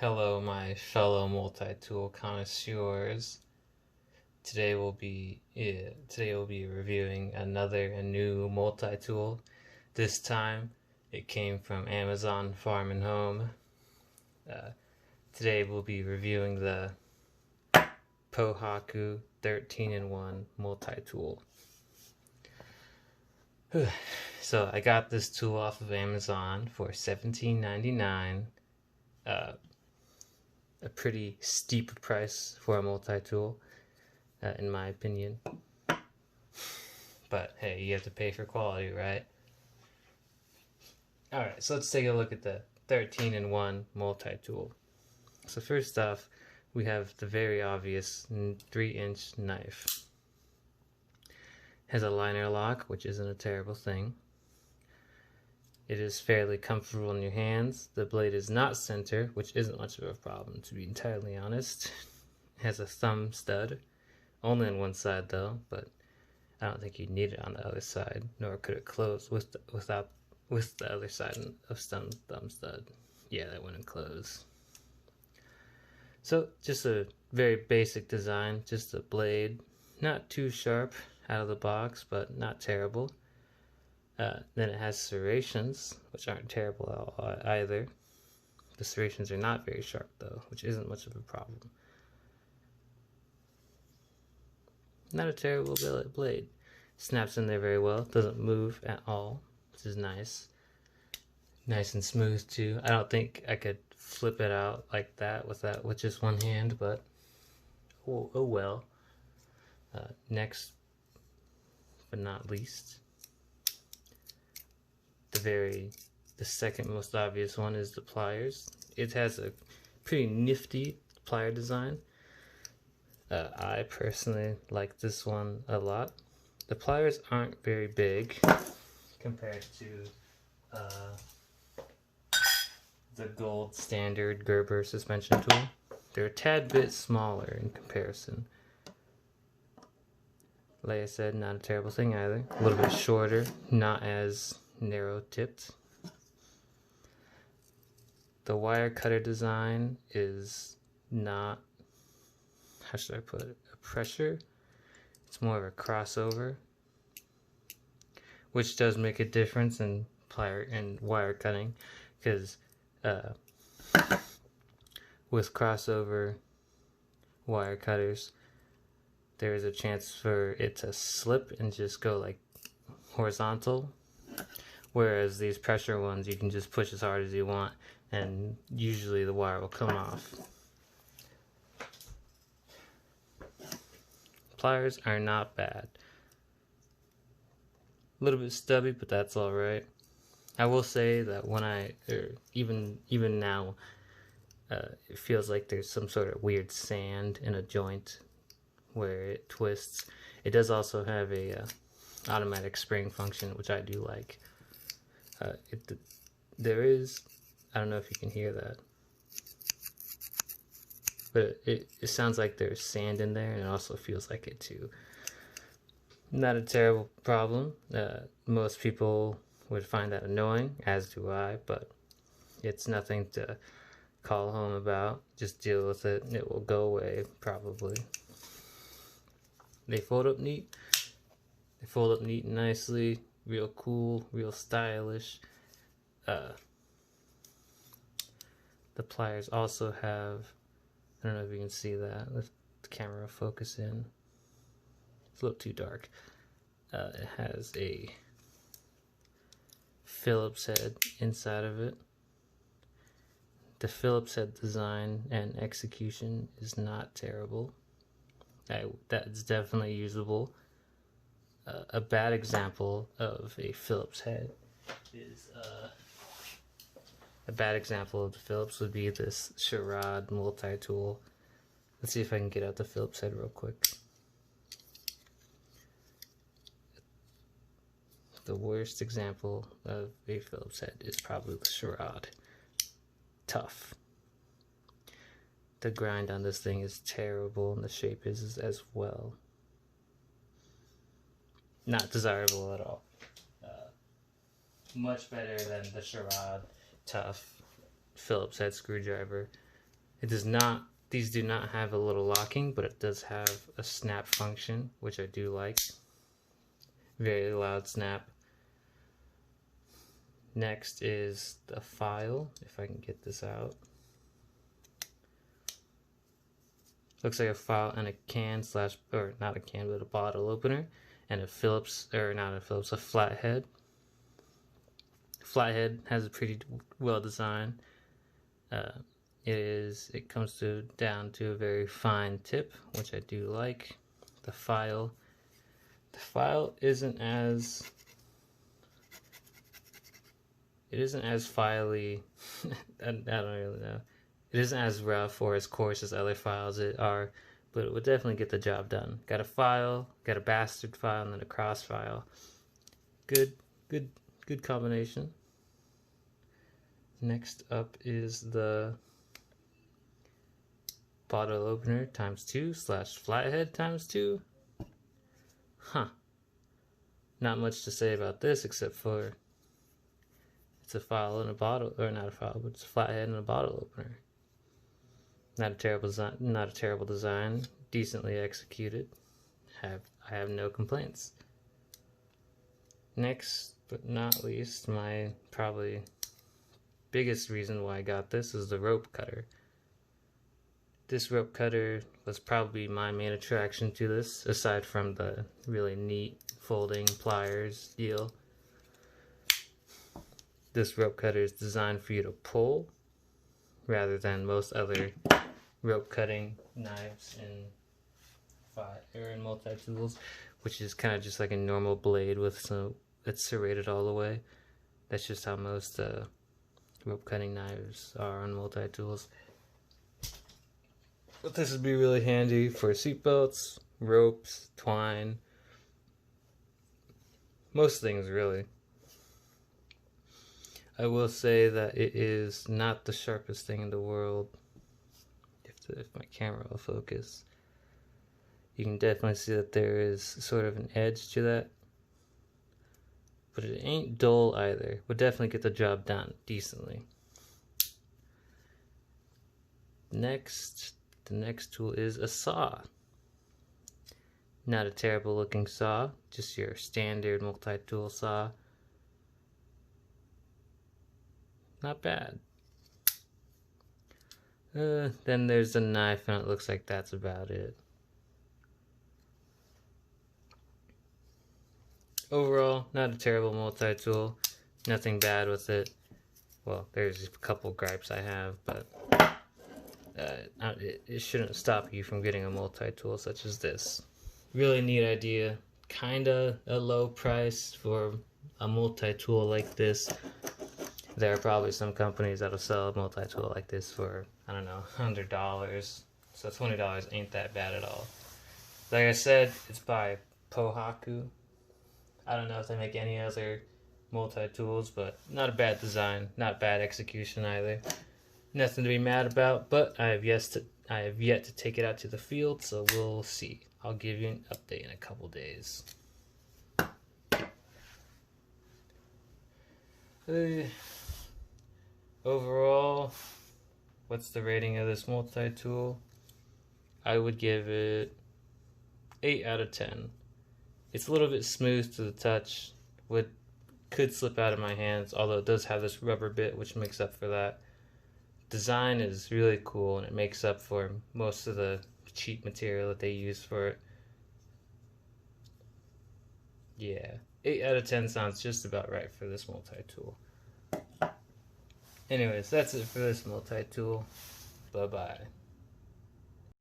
Hello, my fellow multi-tool connoisseurs. Today we'll be reviewing a new multi-tool. This time, it came from Amazon Farm and Home. Today we'll be reviewing the Pohaku 13-in-1 multi-tool. So I got this tool off of Amazon for $17.99. A pretty steep price for a multi-tool, in my opinion. But hey, you have to pay for quality, right? Alright, so let's take a look at the 13-in-1 multi-tool. So first off, we have the very obvious 3-inch knife. Has a liner lock, which isn't a terrible thing. It is fairly comfortable in your hands. The blade is not center, which isn't much of a problem, to be entirely honest. It has a thumb stud, only on one side though, but I don't think you'd need it on the other side, nor could it close with the other side of thumb stud. Yeah, that wouldn't close. So just a very basic design, just a blade, not too sharp out of the box, but not terrible. Then it has serrations, which aren't terrible either. The serrations are not very sharp though, which isn't much of a problem. Not a terrible blade. Snaps in there very well, doesn't move at all, which is nice. Nice and smooth too. I don't think I could flip it out like that with just one hand, but oh well. Next, but not least, the second most obvious one is the pliers. It has a pretty nifty plier design. I personally like this one a lot. The pliers aren't very big compared to the gold standard Gerber suspension tool. They're a tad bit smaller in comparison. Like I said, not a terrible thing either. A little bit shorter, not as narrow tipped. The wire cutter design is not, how should I put it, a pressure. It's more of a crossover, which does make a difference in plier and wire cutting, because with crossover wire cutters, there is a chance for it to slip and just go like horizontal. Whereas these pressure ones, you can just push as hard as you want, and usually the wire will come off. Pliers are not bad. A little bit stubby, but that's alright. I will say that even now, it feels like there's some sort of weird sand in a joint where it twists. It does also have a automatic spring function, which I do like. There is, I don't know if you can hear that, but it sounds like there's sand in there, and it also feels like it too. Not a terrible problem. Most people would find that annoying, as do I, but it's nothing to call home about. Just deal with it, and it will go away probably. They fold up neat. They fold up neat and nicely. Real cool, real stylish. The pliers also have, I don't know if you can see that. Let the camera focus in. It's a little too dark. It has a Phillips head inside of it. The Phillips head design and execution is not terrible. That's definitely usable. A bad example of a Phillips head is a bad example of the Phillips would be this Charade multi-tool. Let's see if I can get out the Phillips head real quick. The worst example of a Phillips head is probably the Charade. Tough. The grind on this thing is terrible, and the shape is as well. Not desirable at all. Much better than the Charade tough Phillips head screwdriver. It does not, these do not have a little locking, but it does have a snap function, which I do like. Very loud snap. Next is the file, if I can get this out. Looks like a file and a can slash, or not a can, but a bottle opener, and a Phillips, or not a Phillips, a flathead. Flathead has a pretty well design. It comes down to a very fine tip, which I do like. The file isn't as filey. I don't really know. It isn't as rough or as coarse as other files are, but it would definitely get the job done. Got a file, got a bastard file, and then a cross file. Good combination. Next up is the bottle opener ×2 / flathead ×2. Huh. Not much to say about this except for it's a file and a bottle, or not a file, but it's a flathead and a bottle opener. Not a terrible design, decently executed. I have no complaints. Next but not least, my probably biggest reason why I got this is the rope cutter. This rope cutter was probably my main attraction to this, aside from the really neat folding pliers deal. This rope cutter is designed for you to pull rather than most other rope cutting knives in multi-tools, which is kind of just like a normal blade with some, it's serrated all the way. That's just how most rope cutting knives are on multi-tools. But this would be really handy for seatbelts, ropes, twine, most things really. I will say that it is not the sharpest thing in the world. If my camera will focus, you can definitely see that there is sort of an edge to that. But it ain't dull either. Would definitely get the job done decently. The next tool is a saw. Not a terrible looking saw, just your standard multi-tool saw. Not bad. Then there's a knife, and it looks like that's about it. Overall, not a terrible multi-tool. Nothing bad with it. Well, there's a couple gripes I have, but it shouldn't stop you from getting a multi-tool such as this. Really neat idea. Kinda a low price for a multi-tool like this. There are probably some companies that'll sell a multi-tool like this for, I don't know, $100. So $20 ain't that bad at all. Like I said, it's by Pohaku. I don't know if they make any other multi-tools, but not a bad design, not bad execution either. Nothing to be mad about, but I have yet to take it out to the field, so we'll see. I'll give you an update in a couple days. Overall, what's the rating of this multi-tool? I would give it 8 out of 10. It's a little bit smooth to the touch. Could slip out of my hands, although it does have this rubber bit which makes up for that. Design is really cool, and it makes up for most of the cheap material that they use for it. Yeah, 8 out of 10 sounds just about right for this multi-tool. Anyways, that's it for this multi-tool. Bye-bye.